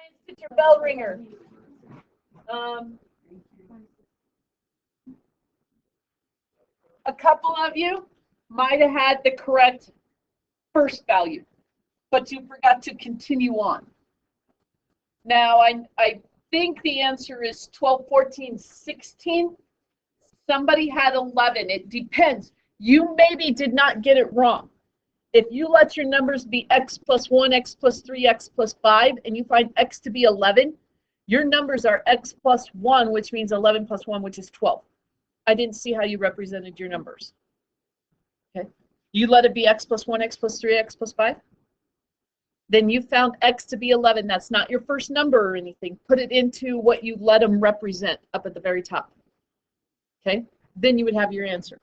science teacher bell ringer. A couple of you might have had the correct first value, but you forgot to continue on. Now, I think the answer is 12, 14, 16. Somebody had 11. It depends. You maybe did not get it wrong. If you let your numbers be x plus 1, x plus 3, x plus 5, and you find x to be 11, your numbers are x plus 1, which means 11 plus 1, which is 12. I didn't see how you represented your numbers. Okay. You let it be x plus 1, x plus 3, x plus 5. Then you found x to be 11. That's not your first number or anything. Put it into what you let them represent up at the very top. Okay. Then you would have your answer.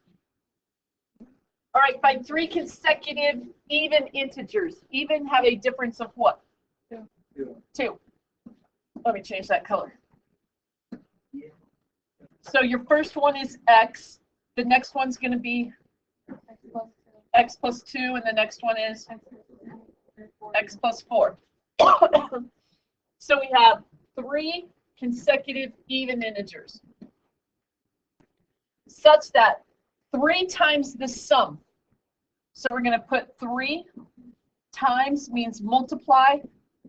All right, find 3 consecutive even integers. Even have a difference of what? 2. Let me change that color. So your first one is x. The next one's going to be x plus 2, and the next one is x plus 4. So we have 3 consecutive even integers, such that 3 times the sum. So we're going to put 3 times means multiply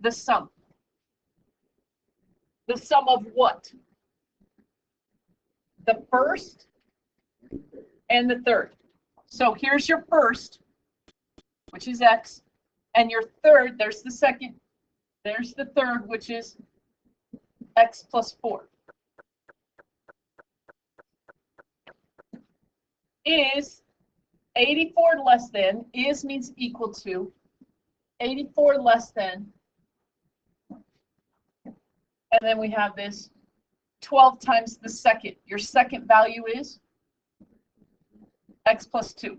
the sum. The sum of what? The first and the third. So here's your first, which is x, and your third, there's the second, there's the third, which is x plus 4. Is 84 less than, is means equal to, 84 less than, and then we have this 12 times the second. Your second value is x plus 2.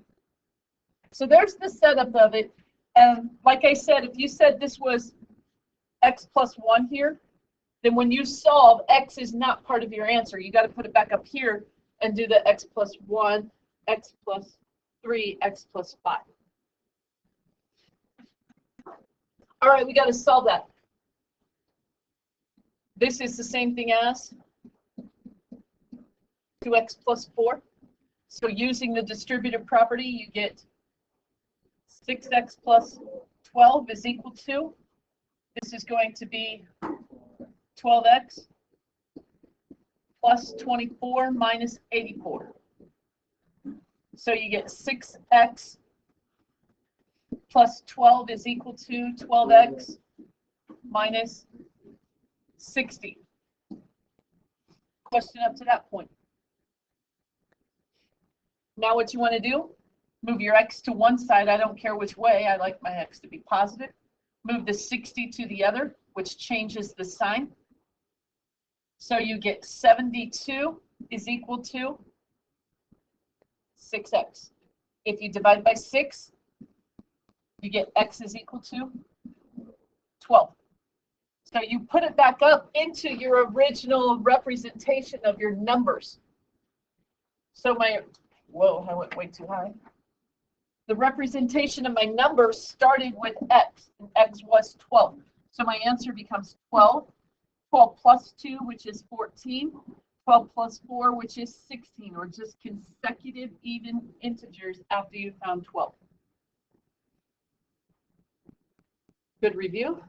So there's the setup of it. And like I said, if you said this was x plus 1 here, then when you solve, x is not part of your answer. You got to put it back up here and do the x plus 1, x plus 3, x plus 5. All right, we got to solve that. This is the same thing as 2x plus 4. So using the distributive property, you get 6x plus 12 is equal to, this is going to be 12x plus 24 minus 84. So you get 6x plus 12 is equal to 12x minus 60. Question up to that point. Now what you want to do, move your x to one side. I don't care which way. I like my x to be positive. Move the 60 to the other, which changes the sign. So you get 72 is equal to 6x. If you divide by 6, you get x is equal to 12. So you put it back up into your original representation of your numbers. So my, whoa, I went way too high. The representation of my numbers started with x, and x was 12. So my answer becomes 12. 12 plus 2, which is 14. 12 plus 4, which is 16, or just consecutive even integers after you found 12. Good review?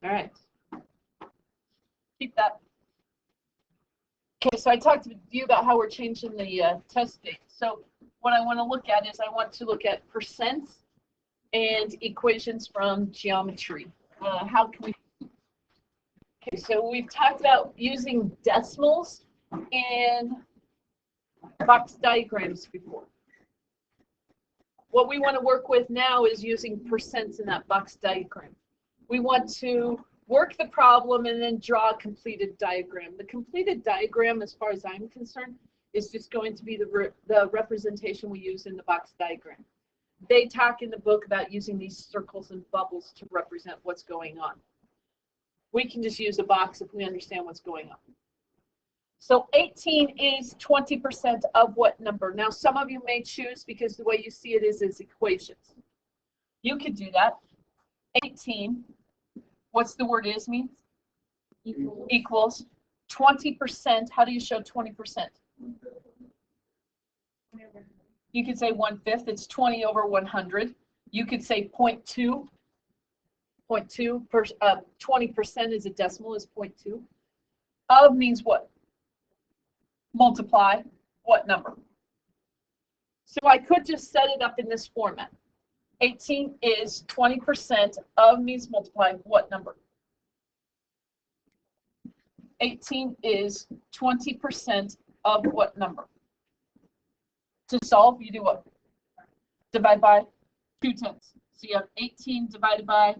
All right. Keep that. Okay, so I talked to you about how we're changing the test date. So what I want to look at is I want to look at percents and equations from geometry. How can we? Okay, so we've talked about using decimals and box diagrams before. What we want to work with now is using percents in that box diagram. We want to work the problem and then draw a completed diagram. The completed diagram, as far as I'm concerned, is just going to be the representation we use in the box diagram. They talk in the book about using these circles and bubbles to represent what's going on. We can just use a box if we understand what's going on. So 18 is 20% of what number? Now, some of you may choose, because the way you see it is as equations. You could do that. 18, what's the word is means? Equals. Equals 20%. How do you show 20%? You could say 1/5. It's 20 over 100. You could say 0.2. 0.2 per 20% is a decimal, is 0.2. Of means what? Multiply what number? So I could just set it up in this format. 18 is 20% of means multiply what number? 18 is 20% of what number? To solve, you do what? Divide by 2/10. So you have 18 divided by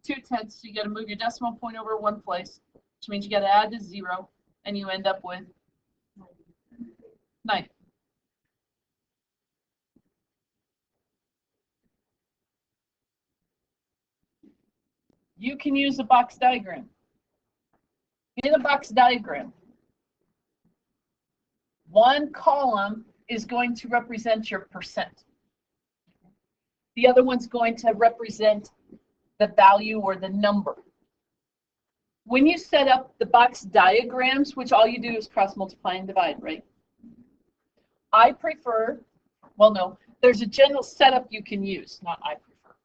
2/10. So you got to move your decimal point over one place, which means you got to add the 0, and you end up with 90. You can use a box diagram. In a box diagram, one column is going to represent your percent. The other one's going to represent the value or the number. When you set up the box diagrams, which all you do is cross multiply and divide, right? I prefer, well, no, there's a general setup you can use, not I prefer.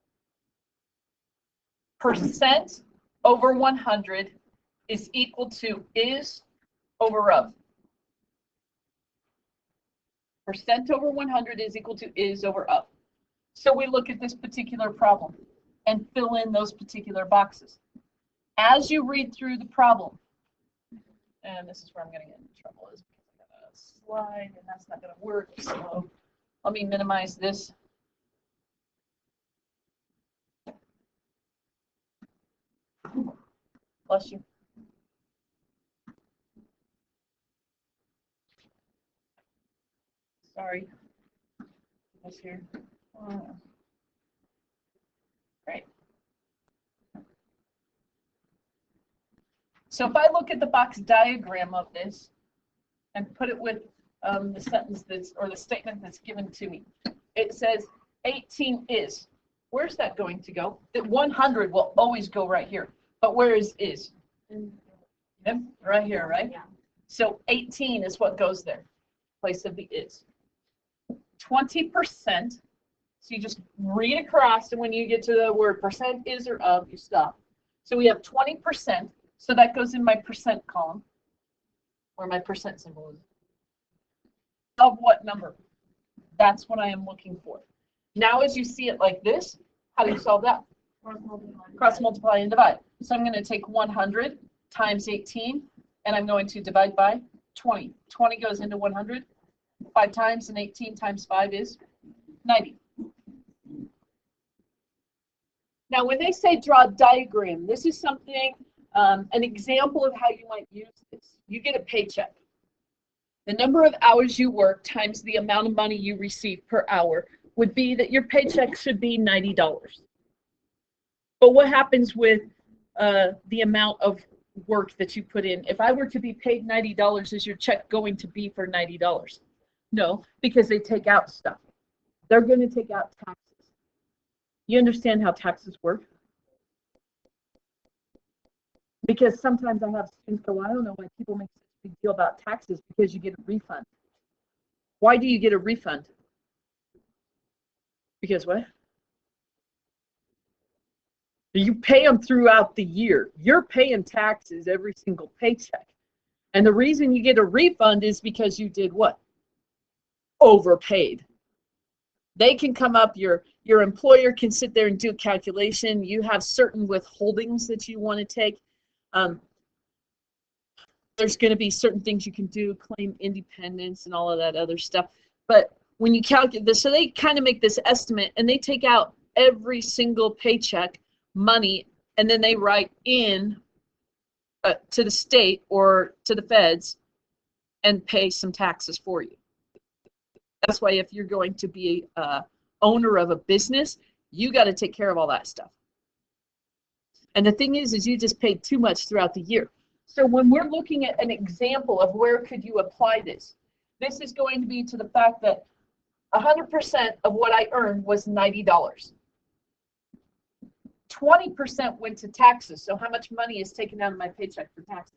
Percent over 100 is equal to is over of. Percent over 100 is equal to is over of. So we look at this particular problem and fill in those particular boxes. As you read through the problem, and this is where I'm going to get in trouble, is because I got a slide and that's not going to work. So let me minimize this. Bless you. Sorry. This here. Right. So if I look at the box diagram of this and put it with the sentence that's, or the statement that's given to me, it says 18 is. Where's that going to go? That 100 will always go right here. But where is? Yep, right here, right? Yeah. So 18 is what goes there, place of the is. 20%, so you just read across, and when you get to the word percent, is, or of, you stop. So we have 20%, so that goes in my percent column, where my percent symbol is. Of what number? That's what I am looking for. Now, as you see it like this, how do you solve that? Cross multiply and divide. So I'm going to take 100 times 18, and I'm going to divide by 20. 20 goes into 100. 5 times, and 18 times 5 is 90. Now, when they say draw a diagram, this is something, an example of how you might use this. You get a paycheck. The number of hours you work times the amount of money you receive per hour would be that your paycheck should be $90. But what happens with the amount of work that you put in? If I were to be paid $90, is your check going to be for $90? No, because they take out stuff. They're going to take out taxes. You understand how taxes work? Because sometimes I have students go, I don't know why people make such a big deal about taxes, because you get a refund. Why do you get a refund? Because what? You pay them throughout the year. You're paying taxes every single paycheck. And the reason you get a refund is because you did what? Overpaid. They can come up, your employer can sit there and do a calculation. You have certain withholdings that you want to take. There's going to be certain things you can do, claim independence and all of that other stuff. But when you calculate this, so they kind of make this estimate, and they take out every single paycheck money, and then they write in to the state or to the feds and pay some taxes for you. That's why if you're going to be a owner of a business, you got to take care of all that stuff. And the thing is you just paid too much throughout the year. So when we're looking at an example of where could you apply this, this is going to be to the fact that 100% of what I earned was $90. 20% went to taxes. So how much money is taken out of my paycheck for taxes?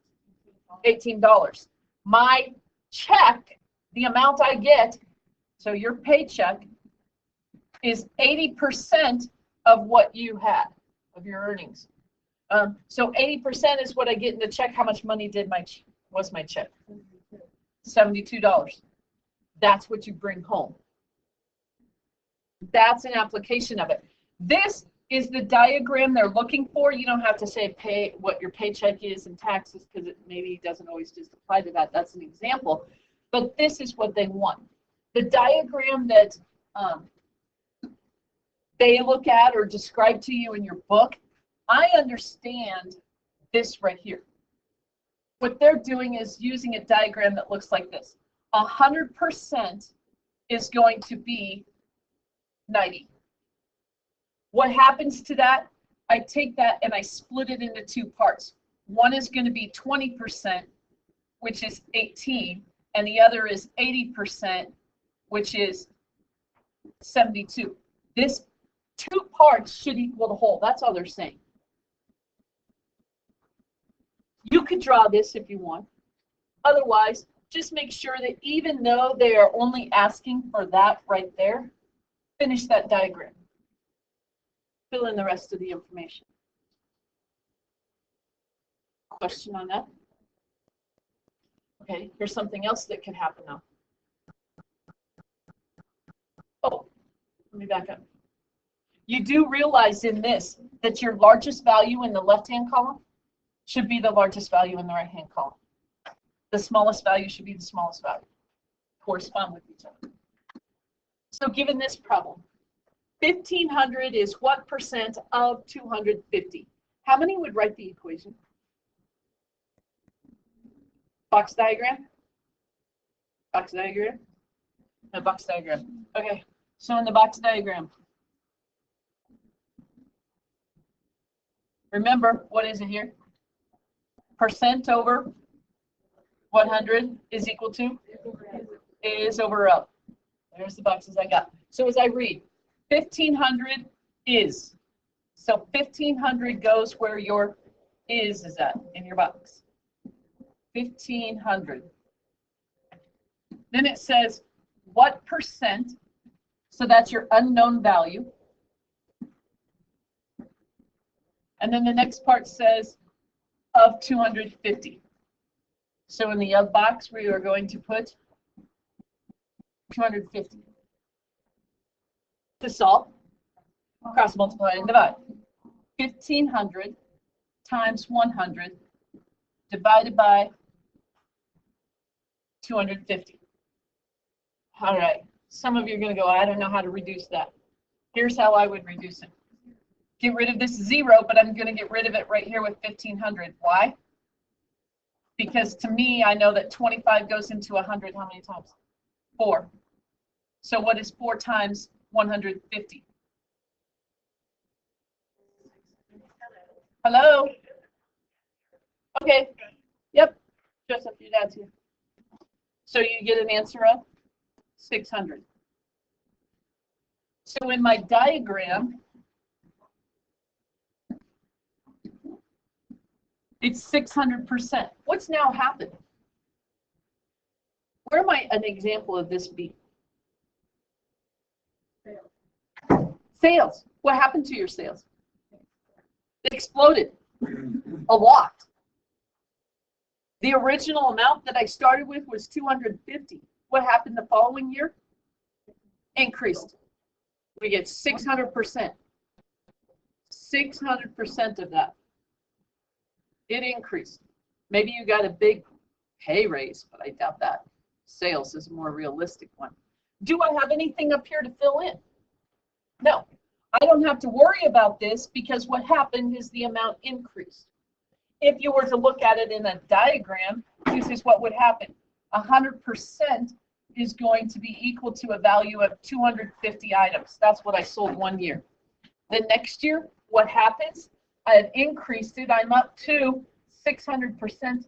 $18. My check, the amount I get, so your paycheck is 80% of what you had, of your earnings. So 80% is what I get in the check. How much money was my check? $72. That's what you bring home. That's an application of it. This is the diagram they're looking for. You don't have to say what your paycheck is and taxes, because it maybe doesn't always just apply to that. That's an example. But this is what they want. The diagram that they look at or describe to you in your book, I understand this right here. What they're doing is using a diagram that looks like this. 100% is going to be 90. What happens to that? I take that and I split it into two parts. One is going to be 20%, which is 18, and the other is 80%, which is 72. This two parts should equal the whole. That's all they're saying. You could draw this if you want. Otherwise, just make sure that even though they are only asking for that right there, finish that diagram. Fill in the rest of the information. Question on that? Okay, here's something else that could happen now. Oh, let me back up. You do realize in this that your largest value in the left-hand column should be the largest value in the right-hand column. The smallest value should be the smallest value. Correspond with each other. So given this problem, 1,500 is what percent of 250? How many would write the equation? Box diagram? Box diagram? No, box diagram. Okay, so in the box diagram, remember, what is it here? Percent over 100 is equal to? Is over up. There's the boxes I got. So as I read, 1,500 is. So 1,500 goes where your is at in your box. 1,500. Then it says what percent, so that's your unknown value. And then the next part says of 250. So in the of box, we are going to put 250. To solve, cross multiply and divide. 1,500 times 100 divided by 250. All right, some of you are going to go, I don't know how to reduce that. Here's how I would reduce it. Get rid of this 0, but I'm going to get rid of it right here with 1,500. Why? Because to me, I know that 25 goes into 100 how many times? 4. So what is 4 times 150? Hello? Okay. Yep. Joseph, your dad's here. So you get an answer of 600. So in my diagram, it's 600%. What's now happened? Where might an example of this be? Sales. What happened to your sales? They exploded a lot. The original amount that I started with was 250. What happened the following year? Increased. We get 600%. 600% of that. It increased. Maybe you got a big pay raise, but I doubt that. Sales is a more realistic one. Do I have anything up here to fill in? No. I don't have to worry about this because what happened is the amount increased. If you were to look at it in a diagram, this is what would happen. 100% is going to be equal to a value of 250 items. That's what I sold one year. The next year, what happens? I've increased it. I'm up to 600%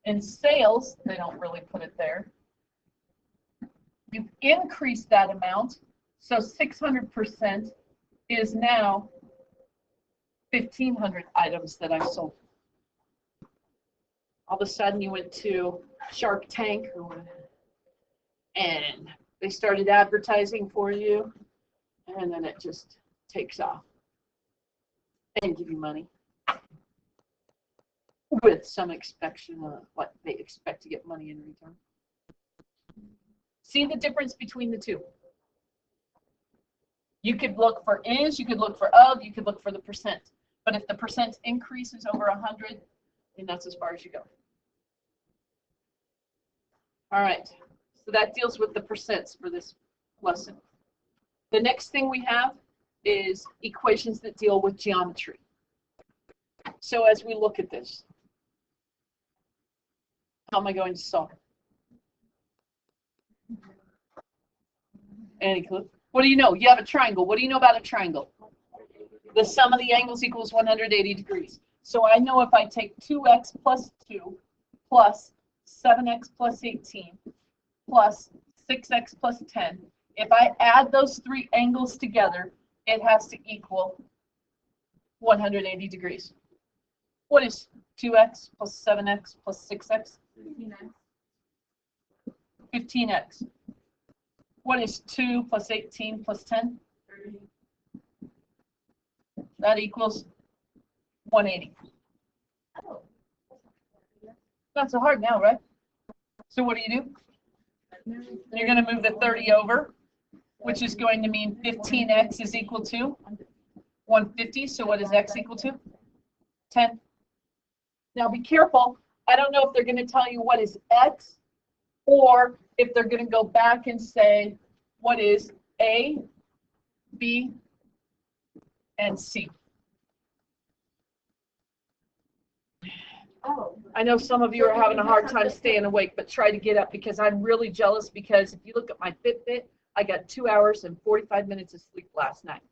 in sales. They don't really put it there. You've increased that amount. So 600% is now 1,500 items that I sold. All of a sudden you went to Shark Tank and they started advertising for you, and then it just takes off and give you money with some expectation of what they expect to get money in return. See the difference between the two? You could look for is, you could look for of, you could look for the percent. But if the percent increases over 100, then that's as far as you go. All right, so that deals with the percents for this lesson. The next thing we have is equations that deal with geometry. So as we look at this, how am I going to solve? Any clue? What do you know? You have a triangle. What do you know about a triangle? The sum of the angles equals 180 degrees. So I know if I take 2x plus 2 plus 7x plus 18 plus 6x plus 10, if I add those three angles together, it has to equal 180 degrees. What is 2x plus 7x plus 6x? 15x. What is 2 plus 18 plus 10? 30. That equals 180. Oh. Not so hard now, right? So what do? You're going to move the 30 over, which is going to mean 15x is equal to 150. So what is x equal to? 10. Now be careful. I don't know if they're going to tell you what is x, or if they're going to go back and say what is A, B, and C. Oh. I know some of you are having a hard time staying awake, but try to get up, because I'm really jealous, because if you look at my Fitbit, I got 2 hours and 45 minutes of sleep last night.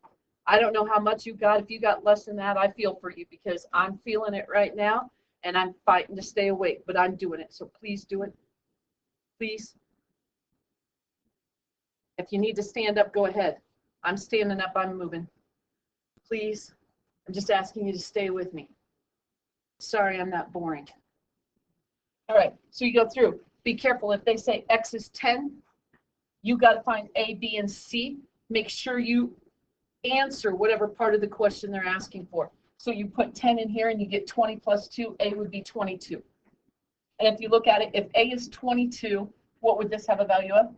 I don't know how much you got. If you got less than that, I feel for you, because I'm feeling it right now, and I'm fighting to stay awake, but I'm doing it. So please do it. Please. If you need to stand up, go ahead. I'm standing up, I'm moving. Please, I'm just asking you to stay with me. Sorry, I'm not boring. All right, so you go through. Be careful. If they say x is 10, you got to find A, B, and C. Make sure you answer whatever part of the question they're asking for. So you put 10 in here and you get 20 plus 2. A would be 22. And if you look at it, if A is 22, what would this have a value of?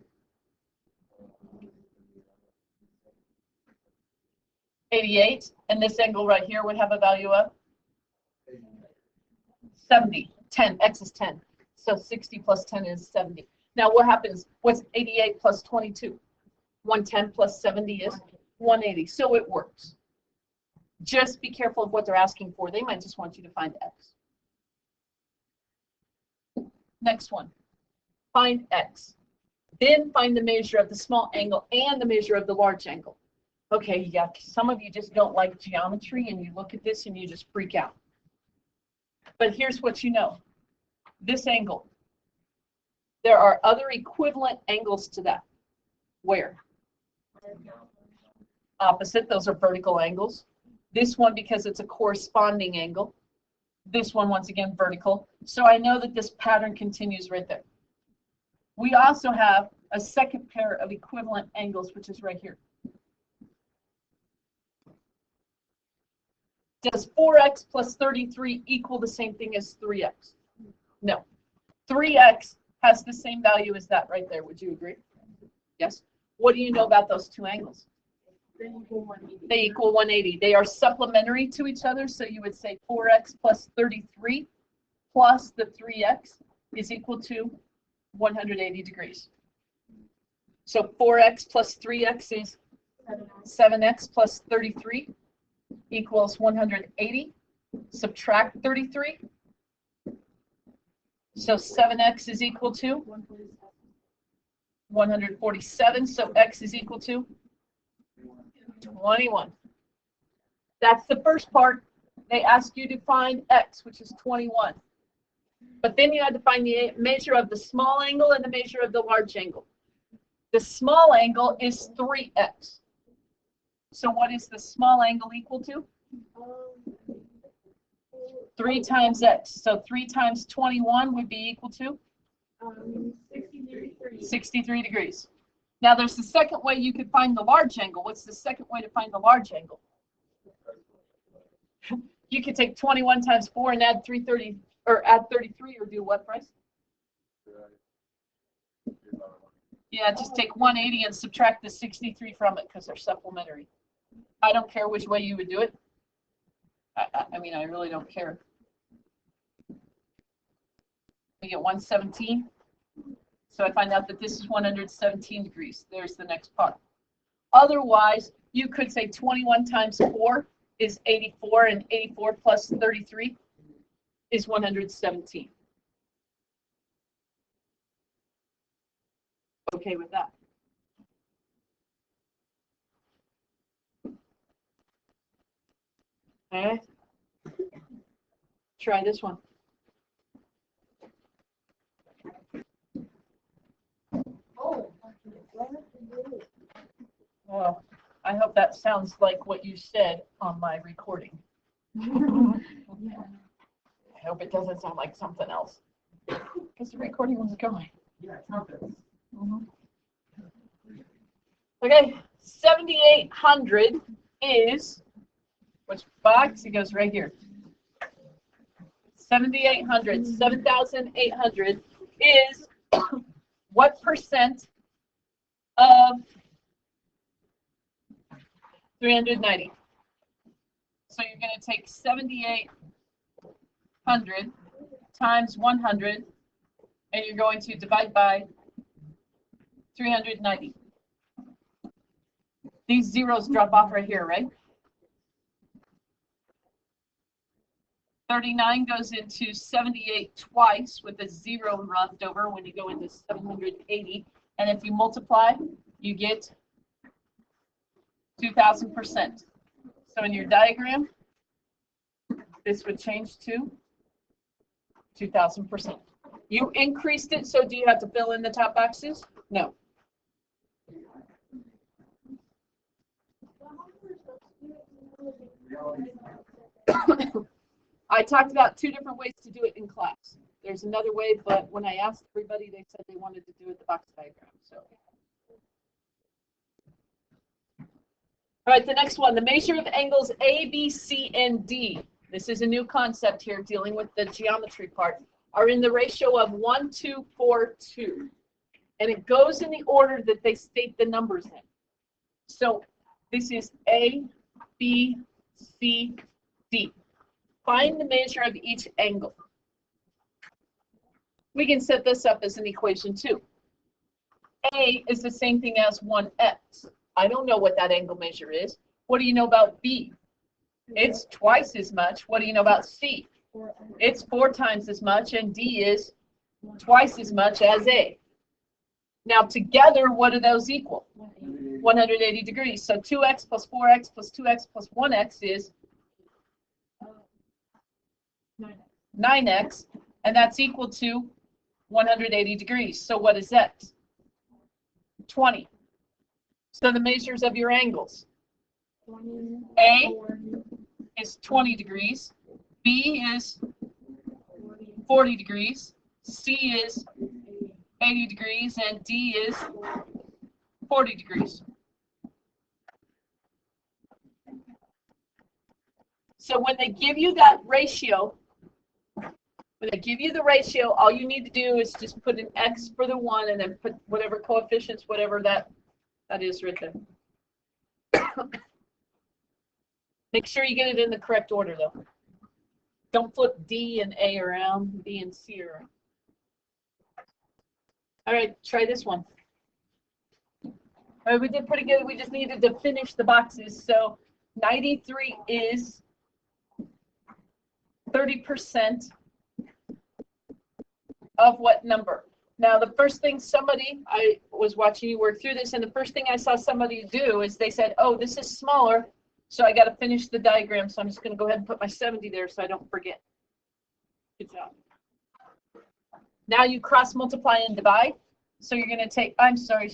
88. And this angle right here would have a value of 70. 10. X is 10. So 60 plus 10 is 70. Now what happens? What's 88 plus 22? 110 plus 70 is 180. So it works. Just be careful of what they're asking for. They might just want you to find x. Next one. Find x. Then find the measure of the small angle and the measure of the large angle. Okay, yeah, some of you just don't like geometry, and you look at this and you just freak out. But here's what you know. This angle. There are other equivalent angles to that. Where? Opposite. Those are vertical angles. This one, because it's a corresponding angle. This one, once again, vertical. So I know that this pattern continues right there. We also have a second pair of equivalent angles, which is right here. Does 4x plus 33 equal the same thing as 3x? No. 3x has the same value as that right there. Would you agree? Yes. What do you know about those two angles? They equal 180. They are supplementary to each other, so you would say 4x plus 33 plus the 3x is equal to 180 degrees. So 4x plus 3x is 7x plus 33 equals 180. Subtract 33. So 7x is equal to 147. So x is equal to 21. That's the first part. They ask you to find x, which is 21. But then you had to find the measure of the small angle and the measure of the large angle. The small angle is 3x. So what is the small angle equal to? 3 times x. So 3 times 21 would be equal to? 63 degrees. 63 degrees. Now there's the second way you could find the large angle. What's the second way to find the large angle? You could take 21 times 4 and add 330, or add 33, or do what, Bryce? Yeah, just take 180 and subtract the 63 from it because they're supplementary. I don't care which way you would do it. I mean, I really don't care. We get 117. So I find out that this is 117 degrees. There's the next part. Otherwise, you could say 21 times 4 is 84, and 84 plus 33 is 117. Okay with that? Okay. Try this one. Well, I hope that sounds like what you said on my recording. I hope it doesn't sound like something else, because the recording was going. Yeah, trumpets. Okay, 7,800 is, which box? It goes right here. 7,800, 7,800 is what percent of 390? So you're going to take 7,800 times 100, and you're going to divide by 390. These zeros drop off right here, right? 39 goes into 78 twice with a 0 left over when you go into 780. And if you multiply, you get 2,000%. So in your diagram, this would change to 2,000%. You increased it, so do you have to fill in the top boxes? No. I talked about 2 different ways to do it in class. There's another way, but when I asked everybody, they said they wanted to do it the box diagram. So, all right, the next one, the measure of angles A, B, C, and D. This is a new concept here dealing with the geometry part, are in the ratio of 1, 2, 4, 2. And it goes in the order that they state the numbers in. So this is A, B, C, D. Find the measure of each angle. We can set this up as an equation too. A is the same thing as 1x. I don't know what that angle measure is. What do you know about B? It's twice as much. What do you know about C? It's 4 times as much, and D is twice as much as A. Now together, what do those equal? 180 degrees. So 2x plus 4x plus 2x plus 1x is 9x, and that's equal to 180 degrees. So what is x? 20. So the measures of your angles. A is 20 degrees, B is 40 degrees, C is 80 degrees, and D is 40 degrees. So when they give you that ratio, when they give you the ratio, all you need to do is just put an x for the one and then put whatever coefficients, whatever that is right there. Make sure you get it in the correct order, though. Don't flip D and A around, B and C around. All right, try this one. All right, we did pretty good. We just needed to finish the boxes. So 93 is 30% of what number? Now, the first thing I was watching you work through this, and the first thing I saw somebody do is they said, oh, this is smaller, so I got to finish the diagram, so I'm just going to go ahead and put my 70 there so I don't forget. Good job. Now you cross multiply and divide. So you're going to take, I'm sorry,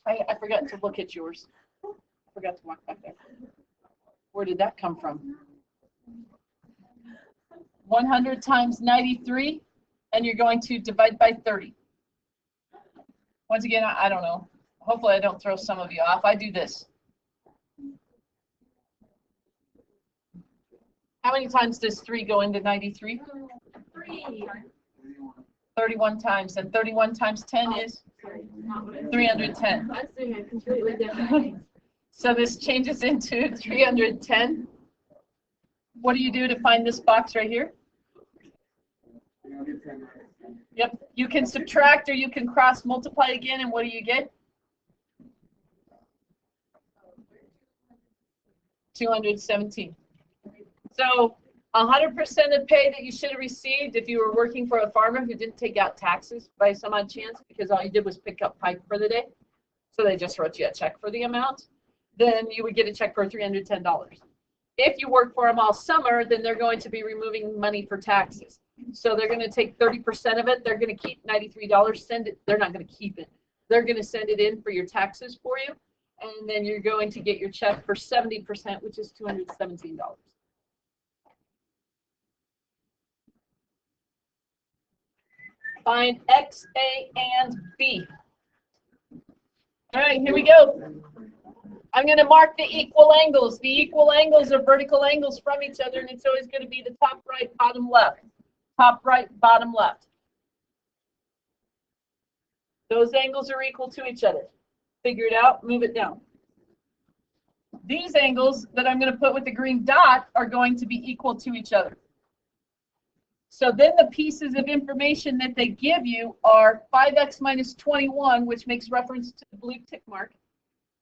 I forgot to look at yours. I forgot to walk back there. Where did that come from? 100 times 93, and you're going to divide by 30. Once again, I don't know. Hopefully I don't throw some of you off. I do this. How many times does 3 go into 93? 3. 31 times. And 31 times 10 is 310. I was doing it completely different. So this changes into 310. What do you do to find this box right here? Yep, you can subtract or you can cross multiply again, and what do you get? 217. So 100% of pay that you should have received if you were working for a farmer who didn't take out taxes by some odd chance because all you did was pick up pipe for the day, so they just wrote you a check for the amount, then you would get a check for $310. If you work for them all summer, then they're going to be removing money for taxes. So they're going to take 30% of it. They're going to keep $93. Send it. They're not going to keep it. They're going to send it in for your taxes for you, and then you're going to get your check for 70%, which is $217. Find X, A, and B. All right, here we go. I'm going to mark the equal angles. The equal angles are vertical angles from each other, and it's always going to be the top right, bottom left. Top right, bottom left. Those angles are equal to each other. Figure it out, move it down. These angles that I'm going to put with the green dot are going to be equal to each other. So then the pieces of information that they give you are 5x minus 21, which makes reference to the blue tick mark,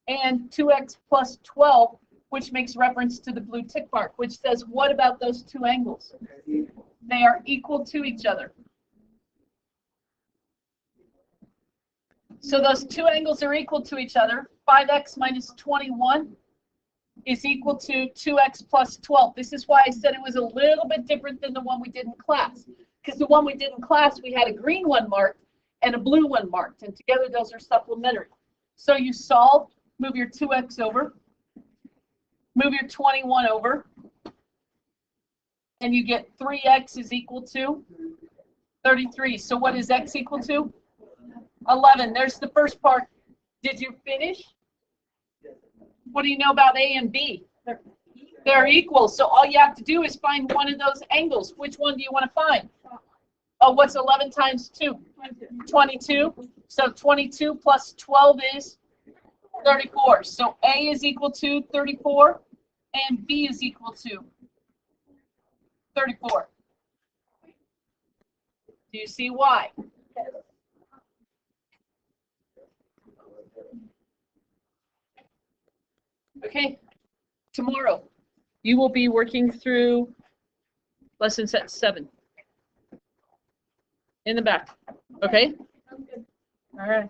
and 2x plus 12, which makes reference to the blue tick mark, which says, what about those two angles? They are equal to each other. So those two angles are equal to each other. 5x minus 21 is equal to 2x plus 12. This is why I said it was a little bit different than the one we did in class. Because the one we did in class, we had a green one marked and a blue one marked. And together those are supplementary. So you solve, move your 2x over, move your 21 over, and you get 3x is equal to 33. So what is x equal to? 11. There's the first part. Did you finish? What do you know about A and B? They're equal. So all you have to do is find one of those angles. Which one do you want to find? Oh, what's 11 times 2? 22. So 22 plus 12 is 34. So A is equal to 34 and B is equal to 34. Do you see why? Okay, tomorrow you will be working through lesson set 7 in the back. Okay? All right.